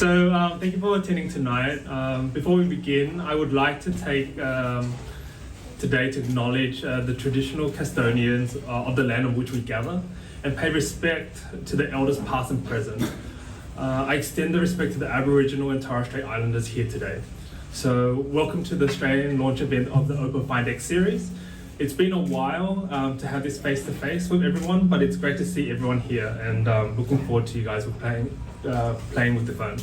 Thank you for attending tonight. Before we begin, I would like to take today to acknowledge the traditional custodians of the land on which we gather and pay respect to the elders past and present. I extend the respect to the Aboriginal and Torres Strait Islanders here today. So welcome to the Australian launch event of the OPPO Find X series. It's been a while to have this face-to-face with everyone, but it's great to see everyone here, and looking forward to you guys playing with the phone.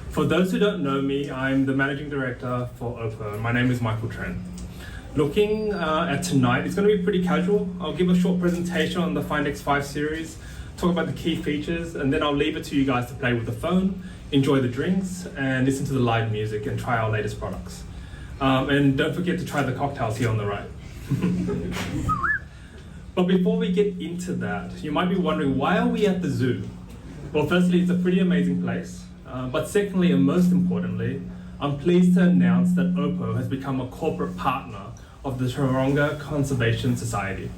For those who don't know me, I'm the Managing Director for OPPO, and my name is Michael Tran. Looking at tonight, it's going to be pretty casual. I'll give a short presentation on the Find X5 series, talk about the key features, and then I'll leave it to you guys to play with the phone, enjoy the drinks, and listen to the live music and try our latest products. And don't forget to try the cocktails here on the right. But before we get into that, you might be wondering, why are we at the zoo? Well, firstly, it's a pretty amazing place. But secondly, and most importantly, I'm pleased to announce that OPPO has become a corporate partner of the Taronga Conservation Society.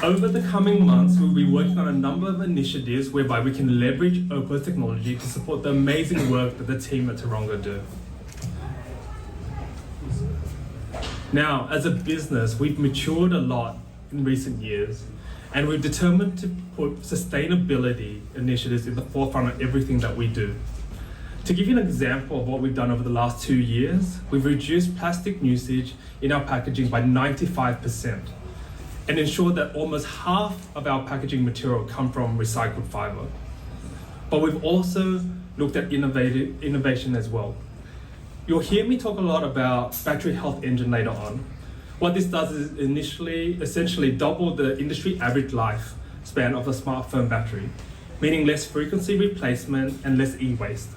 Over the coming months, we'll be working on a number of initiatives whereby we can leverage OPPO's technology to support the amazing work that the team at Taronga do. Now, as a business, we've matured a lot in recent years, and we're determined to put sustainability initiatives in the forefront of everything that we do. To give you an example of what we've done over the last 2 years, we've reduced plastic usage in our packaging by 95%, and ensured that almost half of our packaging material come from recycled fiber. But we've also looked at innovation as well. You'll hear me talk a lot about battery health engine later on. What this does is essentially double the industry average lifespan of a smartphone battery, meaning less frequency replacement and less e-waste.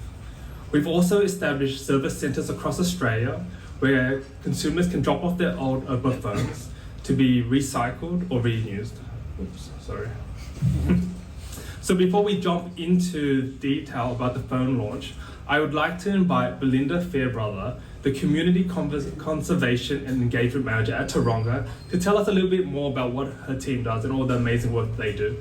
We've also established service centers across Australia where consumers can drop off their old OPPO phones to be recycled or reused. Oops, sorry. So before we jump into detail about the phone launch, I would like to invite Belinda Fairbrother, the Community Conservation and Engagement Manager at Taronga, to tell us a little bit more about what her team does and all the amazing work they do.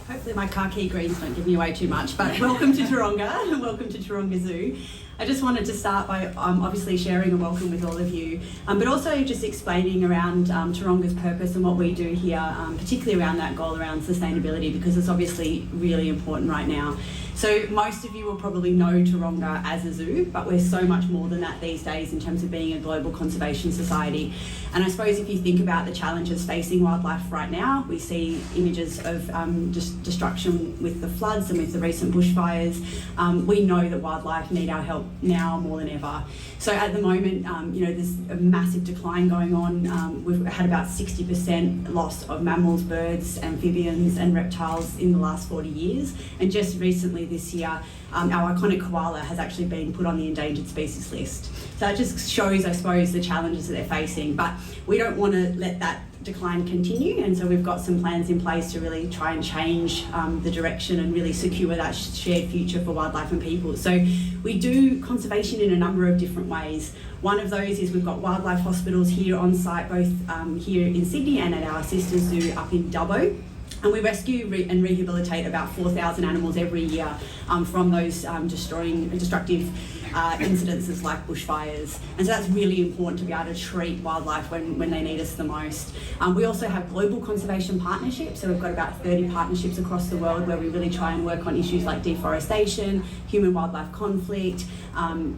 Hopefully my khaki greens don't give me away too much, but welcome to Taronga and welcome to Taronga Zoo. I just wanted to start by obviously sharing a welcome with all of you, but also just explaining around Taronga's purpose and what we do here, particularly around that goal around sustainability, because it's obviously really important right now. So most of you will probably know Taronga as a zoo, but we're so much more than that these days in terms of being a global conservation society. And I suppose if you think about the challenges facing wildlife right now, we see images of just destruction with the floods and with the recent bushfires. We know that wildlife need our help now more than ever. So at the moment, there's a massive decline going on. We've had about 60% loss of mammals, birds, amphibians and reptiles in the last 40 years. And just recently this year, our iconic koala has actually been put on the endangered species list. So that just shows, I suppose, the challenges that they're facing. But we don't want to let that decline continue, and so we've got some plans in place to really try and change the direction and really secure that shared future for wildlife and people. So we do conservation in a number of different ways. One of those is we've got wildlife hospitals here on site, both here in Sydney and at our sister zoo up in Dubbo. And we rescue and rehabilitate about 4,000 animals every year from those destructive incidences like bushfires. And so that's really important to be able to treat wildlife when they need us the most. We also have global conservation partnerships. So we've got about 30 partnerships across the world where we really try and work on issues like deforestation, human-wildlife conflict,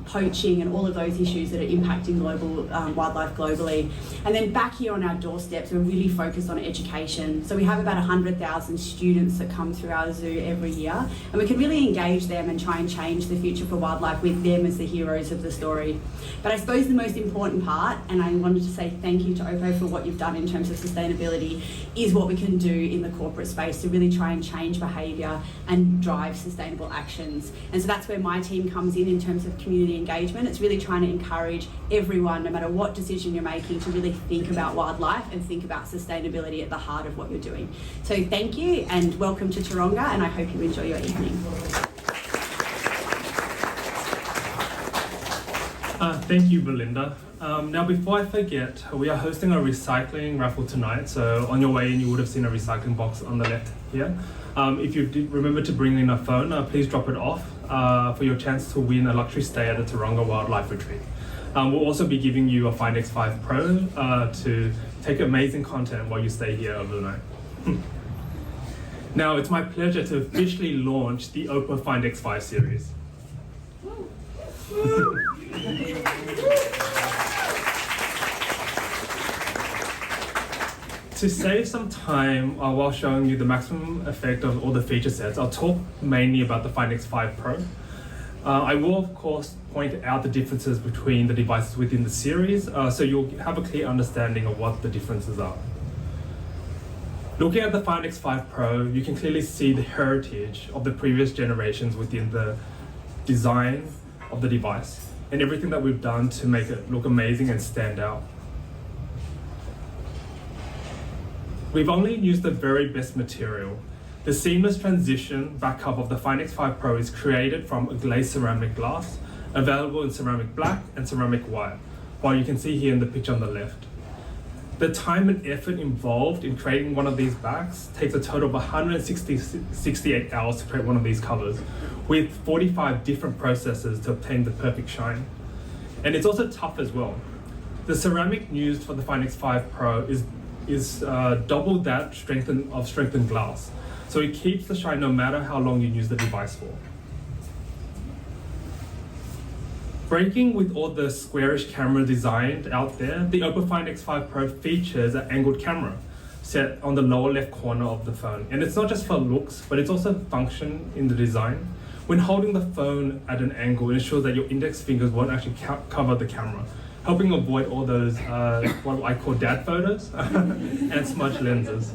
poaching, and all of those issues that are impacting global wildlife globally. And then back here on our doorsteps, we're really focused on education. So we have about 100,000 students that come through our zoo every year, and we can really engage them and try and change the future for wildlife with them as the heroes of the story. But I suppose the most important part, and I wanted to say thank you to OPPO for what you've done in terms of sustainability, is what we can do in the corporate space to really try and change behaviour and drive sustainable actions. And so that's where my team comes in terms of community engagement. It's really trying to encourage everyone, no matter what decision you're making, to really think about wildlife and think about sustainability at the heart of what you're doing. So thank you and welcome to Taronga, and I hope you enjoy your evening. Thank you, Belinda. Now before I forget, we are hosting a recycling raffle tonight. So on your way in, you would have seen a recycling box on the left here. If you did remember to bring in a phone, please drop it off for your chance to win a luxury stay at the Taronga Wildlife Retreat. We'll also be giving you a Find X5 Pro to take amazing content while you stay here overnight. Now it's my pleasure to officially launch the OPPO Find X5 series. To save some time while showing you the maximum effect of all the feature sets, I'll talk mainly about the Find X5 Pro. I will of course point out the differences between the devices within the series, so you'll have a clear understanding of what the differences are. Looking at the Find X5 Pro, you can clearly see the heritage of the previous generations within the design of the device and everything that we've done to make it look amazing and stand out. We've only used the very best material. The seamless transition back cover of the Find X5 Pro is created from a glazed ceramic glass, available in ceramic black and ceramic white, while you can see here in the picture on the left. The time and effort involved in creating one of these backs takes a total of 168 hours to create one of these covers, with 45 different processes to obtain the perfect shine. And it's also tough as well. The ceramic used for the Find X5 Pro is double that strengthened glass. So it keeps the shine no matter how long you use the device for. Breaking with all the squarish camera designed out there, the OPPO Find X5 Pro features an angled camera set on the lower left corner of the phone. And it's not just for looks, but it's also function in the design. When holding the phone at an angle, it ensures that your index fingers won't actually cover the camera, helping avoid all those, what I call dad photos and smudge lenses.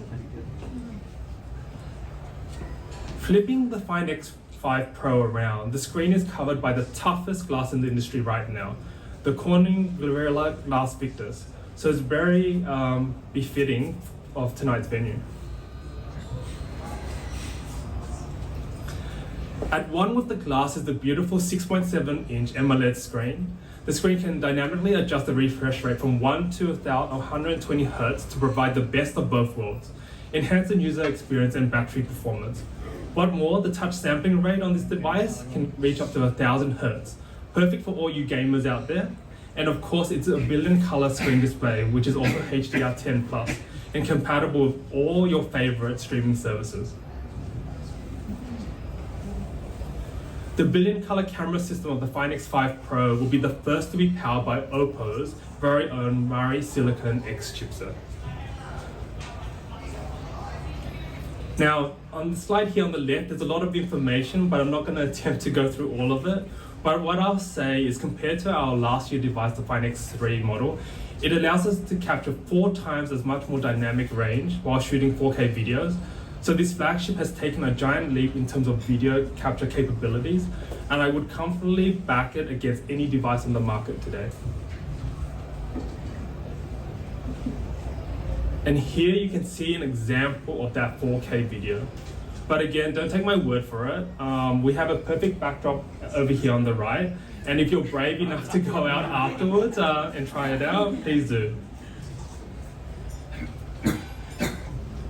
Flipping the Find X5 Pro around, the screen is covered by the toughest glass in the industry right now, the Corning Gorilla Glass Victus. So it's very befitting of tonight's venue. At one with the glass is the beautiful 6.7-inch AMOLED screen. The screen can dynamically adjust the refresh rate from 1 to 120 Hz to provide the best of both worlds, enhancing user experience and battery performance. What more, the touch sampling rate on this device can reach up to 1000 Hz, perfect for all you gamers out there. And of course, it's a billion color screen display, which is also HDR10+, and compatible with all your favorite streaming services. The billion color camera system of the Find X5 Pro will be the first to be powered by OPPO's very own MariSilicon X chipset. Now, on the slide here on the left, there's a lot of information, but I'm not going to attempt to go through all of it. But what I'll say is, compared to our last year device, the Find X3 model, it allows us to capture 4 times as much more dynamic range while shooting 4K videos. So this flagship has taken a giant leap in terms of video capture capabilities, and I would comfortably back it against any device on the market today. And here you can see an example of that 4K video. But again, don't take my word for it. We have a perfect backdrop over here on the right. And if you're brave enough to go out afterwards and try it out, please do.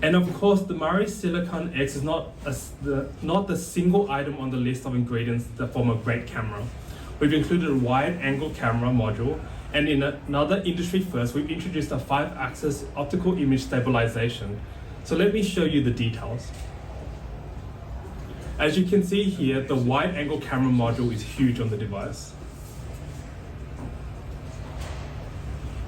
And of course, the MariSilicon X is not the single item on the list of ingredients that form a great camera. We've included a wide angle camera module, and in another industry first, we've introduced a 5-axis optical image stabilization. So let me show you the details. As you can see here, the wide angle camera module is huge on the device.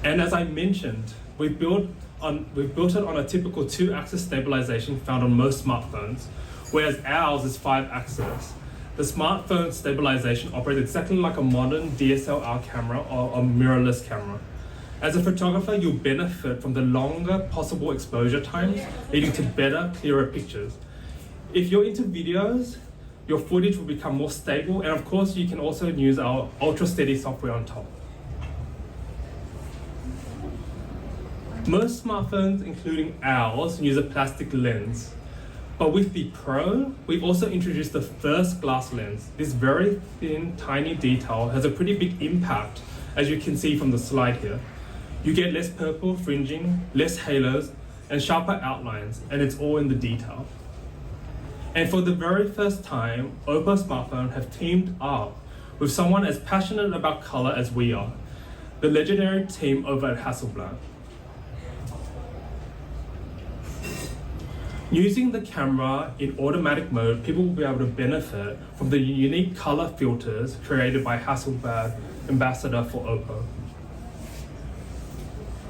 And as I mentioned, we've built it on a typical 2-axis stabilization found on most smartphones, whereas ours is 5-axis. The smartphone stabilization operates exactly like a modern DSLR camera or a mirrorless camera. As a photographer, you'll benefit from the longer possible exposure times, leading to better, clearer pictures. If you're into videos, your footage will become more stable, and of course, you can also use our Ultra Steady software on top. Most smartphones, including ours, use a plastic lens. But with the Pro, we've also introduced the first glass lens. This very thin, tiny detail has a pretty big impact as you can see from the slide here. You get less purple fringing, less halos, and sharper outlines, and it's all in the detail. And for the very first time, OPPO smartphone have teamed up with someone as passionate about color as we are, the legendary team over at Hasselblad. Using the camera in automatic mode, people will be able to benefit from the unique color filters created by Hasselblad ambassador for OPPO.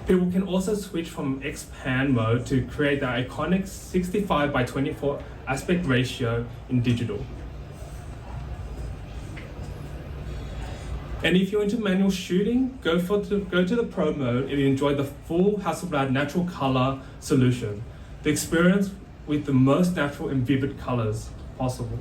People can also switch from X-Pan mode to create the iconic 65 by 24 aspect ratio in digital. And if you're into manual shooting, go to the Pro mode and enjoy the full Hasselblad natural color solution. The experience with the most natural and vivid colors possible.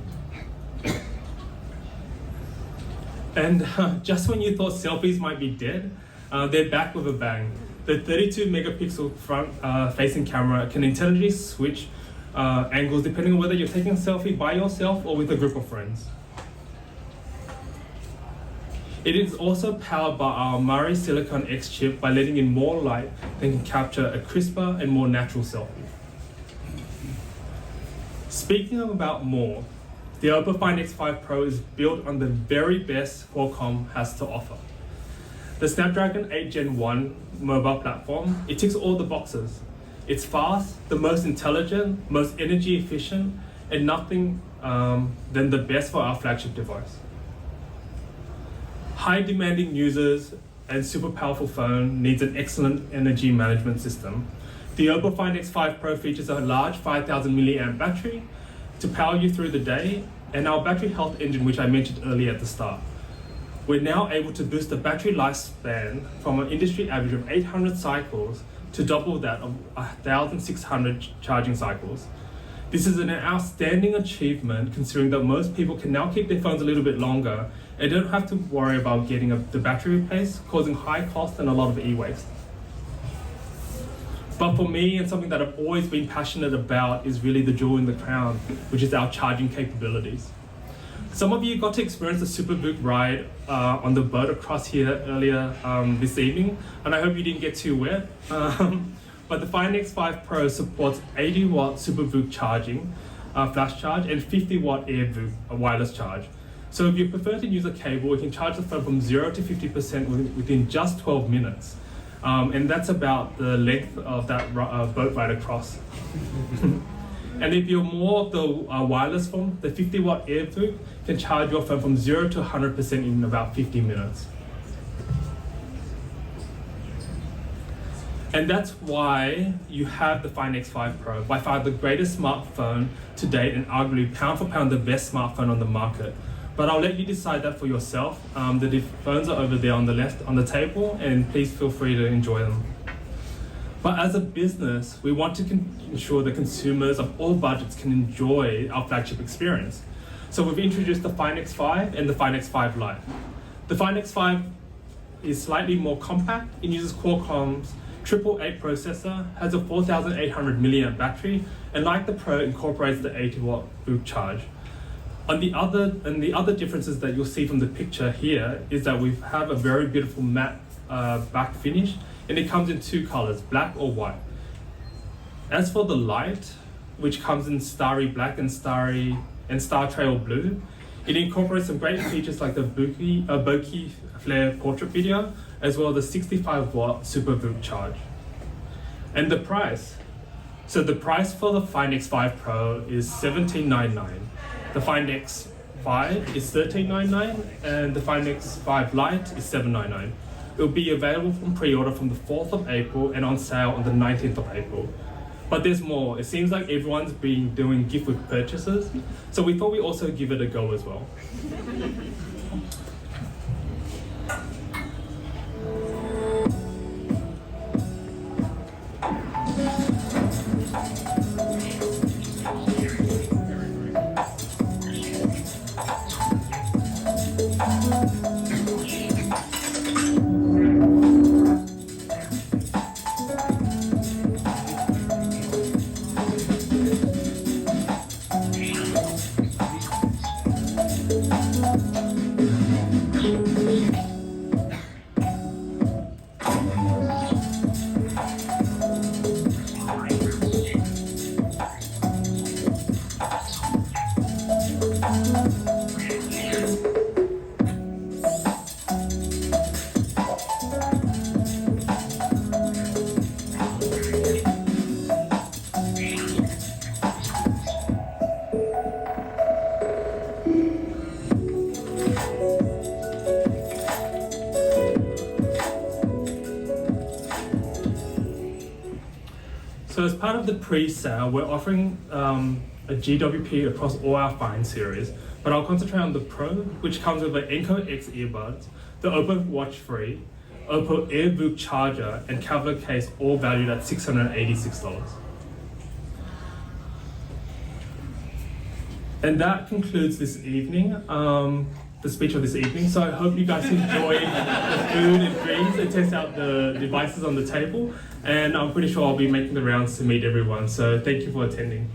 And just when you thought selfies might be dead, they're back with a bang. The 32 megapixel front facing camera can intelligently switch angles depending on whether you're taking a selfie by yourself or with a group of friends. It is also powered by our MariSilicon X chip by letting in more light that can capture a crisper and more natural selfie. Speaking about more, the OPPO Find X5 Pro is built on the very best Qualcomm has to offer. The Snapdragon 8 Gen 1 mobile platform, it ticks all the boxes. It's fast, the most intelligent, most energy efficient, and nothing than the best for our flagship device. High demanding users and super powerful phone needs an excellent energy management system. The OPPO Find X5 Pro features a large 5000 mAh battery to power you through the day, and our battery health engine, which I mentioned earlier at the start. We're now able to boost the battery lifespan from an industry average of 800 cycles to double that of 1,600 charging cycles. This is an outstanding achievement considering that most people can now keep their phones a little bit longer and don't have to worry about getting the battery replaced, causing high cost and a lot of e-waste. But for me, and something that I've always been passionate about, is really the jewel in the crown, which is our charging capabilities. Some of you got to experience the SUPERVOOC ride on the boat across here earlier this evening, and I hope you didn't get too wet. But the Find X5 Pro supports 80 watt SUPERVOOC charging, flash charge, and 50 watt AIRVOOC, a wireless charge. So if you prefer to use a cable, you can charge the phone from 0 to 50% within just 12 minutes. And that's about the length of that boat ride across. And if you're more of the wireless form, the 50 watt AIRVOOC can charge your phone from 0 to 100% in about 15 minutes. And that's why you have the Find X5 Pro, by far the greatest smartphone to date and arguably pound for pound the best smartphone on the market. But I'll let you decide that for yourself. The phones are over there on the left on the table, and please feel free to enjoy them. But as a business, we want to ensure that consumers of all budgets can enjoy our flagship experience. So we've introduced the Find X5 and the Find X5 Lite. The Find X5 is slightly more compact. It uses Qualcomm's 888 processor, has a 4800 mAh battery, and like the Pro, incorporates the 80 watt VOOC charge. The other differences that you'll see from the picture here is that we have a very beautiful matte back finish, and it comes in two colors, black or white. As for the Lite, which comes in starry black and star trail blue, it incorporates some great features like the bokeh flare portrait video, as well as the 65 watt SUPERVOOC charge. And the price. So the price for the Find X5 Pro is $1799. The Find X5 is $1399, and the Find X5 Lite is $799. It will be available from pre-order from the 4th of April and on sale on the 19th of April. But there's more. It seems like everyone's been doing gift with purchases, so we thought we'd also give it a go as well. So as part of the pre-sale, we're offering a GWP across all our Find series, but I'll concentrate on the Pro, which comes with the Enco X earbuds, the OPPO Watch Free, OPPO AIRVOOC charger, and cover case, all valued at $686. And that concludes this evening, the speech of this evening. So I hope you guys enjoyed the food and drinks and test out the devices on the table. And I'm pretty sure I'll be making the rounds to meet everyone. So thank you for attending.